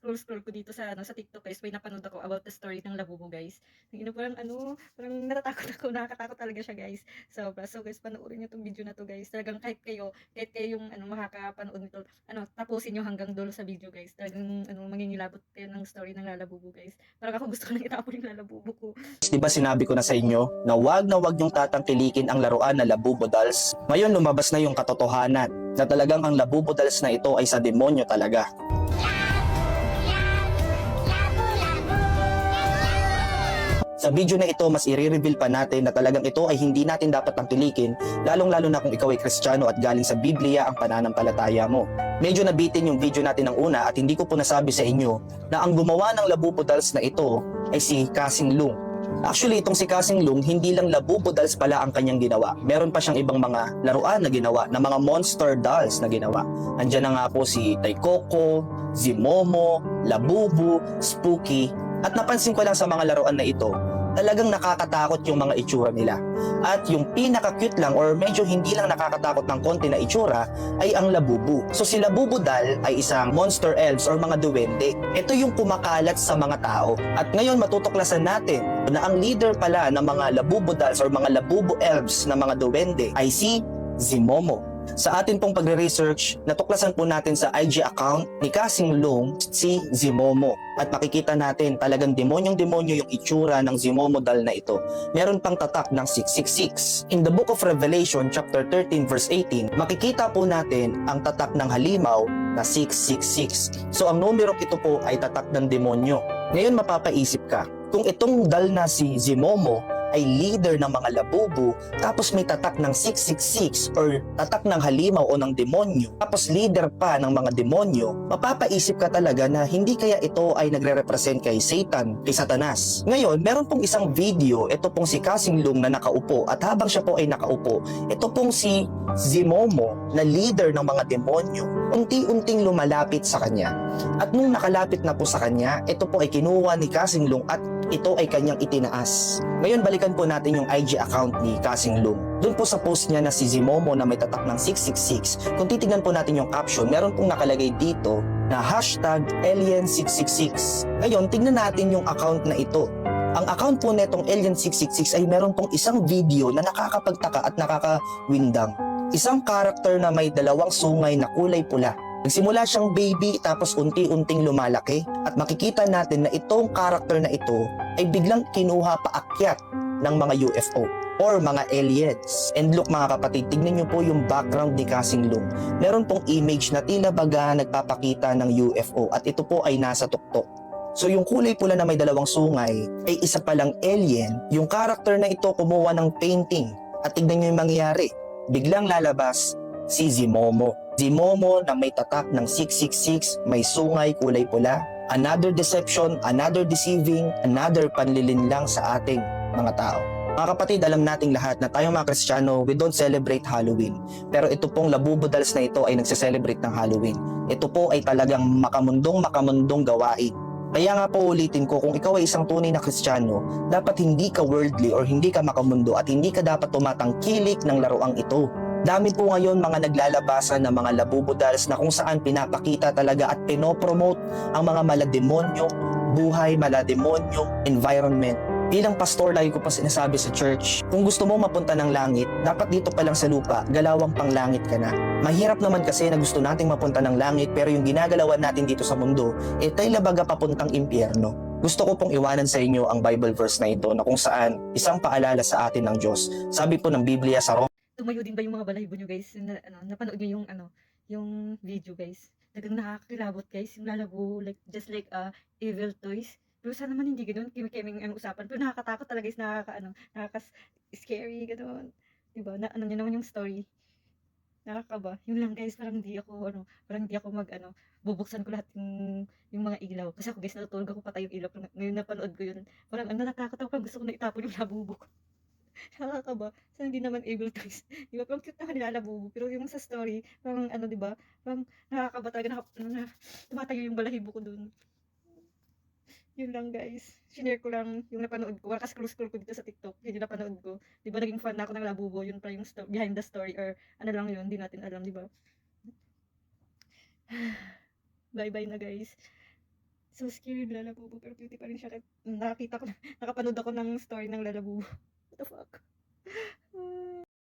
scroll ko dito sa sa TikTok guys, may napanood ako about the story ng Labubu guys. Parang natatakot ako, nakakatakot talaga siya guys. So guys, panoorin niyo 'tong video na 'to guys. Talagang kahit kayo yung makakapanood nito, tapusin niyo hanggang dulo sa video guys. Talagang mangingilabot kayo ng story ng Lalabubu guys. Parang ako gusto ko nang itapon yung Lalabubu ko. Di ba sinabi ko na sa inyo na wag niyong tatangkilikin ang laruan na Labubo Dolls? Ngayon lumabas na yung katotohanan na talagang ang Labubo Dolls na ito ay sa demonyo talaga. Sa video na ito, mas i-reveal pa natin na talagang ito ay hindi natin dapat tangkilikin, lalong-lalo na kung ikaw ay Kristiyano at galing sa Biblia ang pananampalataya mo. Medyo nabitin yung video natin ng una at hindi ko po nasabi sa inyo na ang gumawa ng Labubo Dolls na ito ay si Kasing Lung. Actually, itong si Kasing Lung, hindi lang Labubo Dolls pala ang kanyang ginawa. Meron pa siyang ibang mga laruan na ginawa, na mga monster dolls na ginawa. Andiyan na nga po si Taikoko, Zimomo, Labubu, Spooky. At napansin ko lang sa mga laruan na ito, talagang nakakatakot yung mga itsura nila. At yung pinaka-cute lang or medyo hindi lang nakakatakot ng konti na itsura ay ang Labubu. So si Labubu doll ay isang monster elves or mga duwende. Ito yung kumakalat sa mga tao. At ngayon matutuklasan natin na ang leader pala ng mga Labubu dolls or mga Labubu elves na mga duwende ay si Zimomo. Sa atin pong pagre-research, natuklasan po natin sa IG account ni Kasing Lung si Zimomo. At makikita natin talagang demonyong-demonyo yung itsura ng Zimomo doll na ito. Meron pang tatak ng 666. In the book of Revelation chapter 13 verse 18, makikita po natin ang tatak ng halimaw na 666. So ang numero ito po ay tatak ng demonyo. Ngayon mapapaisip ka, kung itong doll na si Zimomo ay leader ng mga Labubu, tapos may tatak ng 666 or tatak ng halimaw o ng demonyo, tapos leader pa ng mga demonyo, mapapaisip ka talaga na hindi kaya ito ay nagre-represent kay Satan, kay Satanas. Ngayon, meron pong isang video, ito pong si Kasing Lung na nakaupo, at habang siya po ay nakaupo, ito pong si Zimomo na leader ng mga demonyo, unti-unting lumalapit sa kanya. At nung nakalapit na po sa kanya, ito po ay kinuha ni Kasing Lung at ito ay kanyang itinaas. Ngayon balikan po natin yung IG account ni Kasing Lung. Doon po sa post niya na si Zimomo na may tatak ng 666, kung titignan po natin yung caption, meron pong nakalagay dito na #Alien666. Ngayon, tignan natin yung account na ito. Ang account po netong Alien666 ay meron pong isang video na nakakapagtaka at nakakawindang. Isang karakter na may dalawang sungay na kulay pula. Nagsimula siyang baby tapos unti-unting lumalaki at makikita natin na itong karakter na ito ay biglang kinuha paakyat ng mga UFO or mga aliens. And look mga kapatid, tignan nyo po yung background ni Kasing Lung. Meron pong image na tila baga nagpapakita ng UFO at ito po ay nasa tuktok. So yung kulay pula na may dalawang sungay ay isa palang alien. Yung karakter na ito kumuha ng painting at tignan nyo yung mangyayari. Biglang lalabas si Zimomo. Zimomo na may tatak ng 666, may sungay kulay pula. Another deception, another deceiving, another panlilinlang sa ating mga tao. Mga kapatid, alam nating lahat na tayong mga Kristiyano, we don't celebrate Halloween. Pero ito pong Labubo Dolls na ito ay nagse-celebrate ng Halloween. Ito po ay talagang makamundong gawain. Kaya nga po ulitin ko, kung ikaw ay isang tunay na Kristiyano, dapat hindi ka worldly or hindi ka makamundo at hindi ka dapat tumatangkilik ng laruang ito. Dami po ngayon mga naglalabasan ng mga Labubo Dolls na kung saan pinapakita talaga at pinopromote ang mga malademonyo, buhay, malademonyo, environment. Bilang pastor, lagi ko pa sinasabi sa church, kung gusto mo mapunta ng langit, dapat dito pa lang sa lupa, galawang pang langit ka na. Mahirap naman kasi na gusto nating mapunta ng langit pero yung ginagalawan natin dito sa mundo, tayo labaga papuntang impyerno. Gusto ko pong iwanan sa inyo ang Bible verse na ito na kung saan isang paalala sa atin ng Diyos. Sabi po ng Biblia sa Tumayo din ba yung mga balahibo nyo guys? Napanood nyo yung yung video guys. Talagang nakakakilabot guys, yung Lalabu just like evil toys. Pero sana naman hindi ganoon, kimi-kiming ang usapan. Pero nakakatakot talaga guys, nakaka-scary ganoon. 'Di ba? Na ano niyo naman yung story. Nakakaba. Yun lang guys, parang hindi ako bubuksan ko lahat yung mga ilaw. Kasi ako guys, natutulog ako patay yung ilaw. Ngayon napanood ko yun. Parang natatakot ako, parang gusto ko na itapon yung labubo ko. Nakakaba. Sana hindi naman able guys. 'Di ba? Parang cute naman nila Labubu. Pero yung sa story, parang 'di ba? Parang nakakaba talaga tumatayo yung balahibo ko dun. Yun lang guys. Shinare ko lang yung napanood ko. Kasi scroll ko dito sa TikTok. Yun yung napanood ko. 'Di ba naging fan na ako ng Labubu. Yun pa yung behind the story or ano lang yun. Hindi natin alam, 'di ba? Bye-bye na guys. So scary yung Lalabubu, pero cutie pa rin siya. Nakakita ko, nakapanood ako ng story ng Lalabubu. What the fuck?